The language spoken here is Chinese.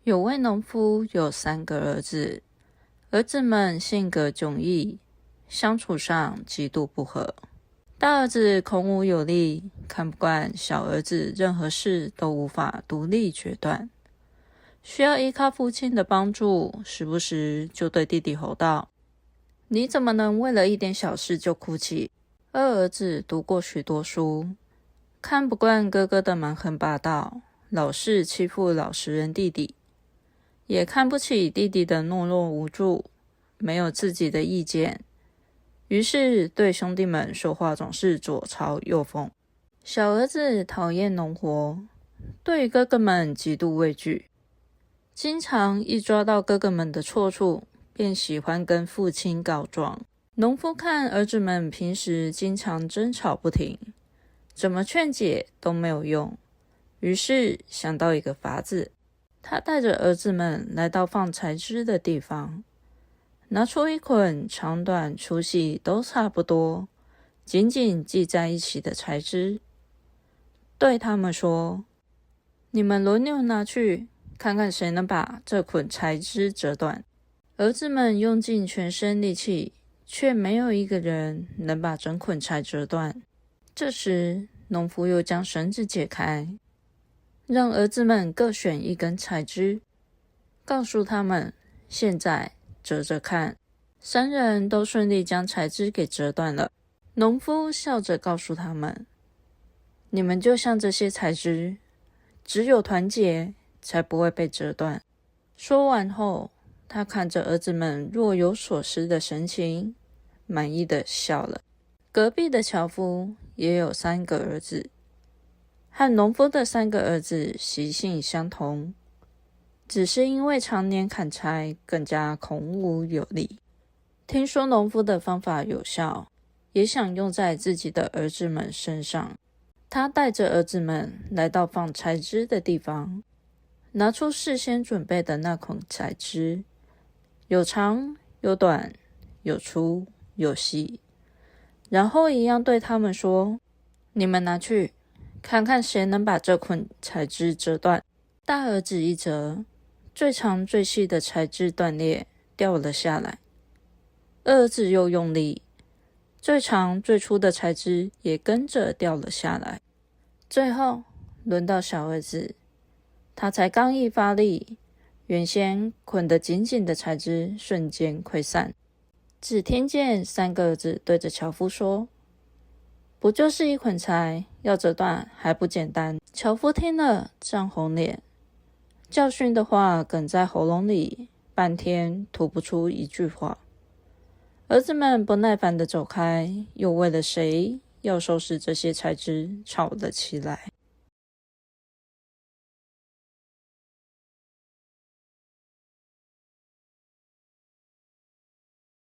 有位农夫有3个儿子，儿子们性格迥异，相处上极度不和。大儿子孔武有力，看不惯小儿子任何事都无法独立决断，需要依靠父亲的帮助，时不时就对弟弟吼道：你怎么能为了一点小事就哭泣？二儿子读过许多书，看不惯哥哥的蛮横霸道，老是欺负老实人弟弟，也看不起弟弟的懦弱无助，没有自己的意见，于是对兄弟们说话总是左嘲右讽。小儿子讨厌农活，对于哥哥们极度畏惧，经常一抓到哥哥们的错处，便喜欢跟父亲告状。农夫看儿子们平时经常争吵不停，怎么劝解都没有用，于是想到一个法子。他带着儿子们来到放柴枝的地方，拿出一捆长短粗细都差不多，紧紧系在一起的柴枝，对他们说：你们轮流拿去，看看谁能把这捆柴枝折断。儿子们用尽全身力气，却没有一个人能把整捆柴折断。这时农夫又将绳子解开，让儿子们各选一根柴枝，告诉他们现在折着看。3人都顺利将柴枝给折断了。农夫笑着告诉他们：你们就像这些柴枝，只有团结才不会被折断。说完后，他看着儿子们若有所思的神情，满意的笑了。隔壁的樵夫也有3个儿子，和农夫的3个儿子习性相同，只是因为常年砍柴更加孔武有力。听说农夫的方法有效，也想用在自己的儿子们身上。他带着儿子们来到放柴枝的地方，拿出事先准备的那捆柴枝，有长有短，有粗有细，然后一样对他们说：你们拿去，看看谁能把这捆柴枝折断。大儿子一折，最长最细的柴枝断裂，掉了下来。二儿子又用力，最长最粗的柴枝也跟着掉了下来。最后轮到小儿子，他才刚一发力，原先捆得紧紧的柴枝瞬间溃散。只听见3个儿子对着樵夫说：不就是一捆柴，要折断还不简单？樵夫听了涨红脸，教训的话哽在喉咙里，半天吐不出一句话。儿子们不耐烦地走开，又为了谁要收拾这些柴枝吵了起来。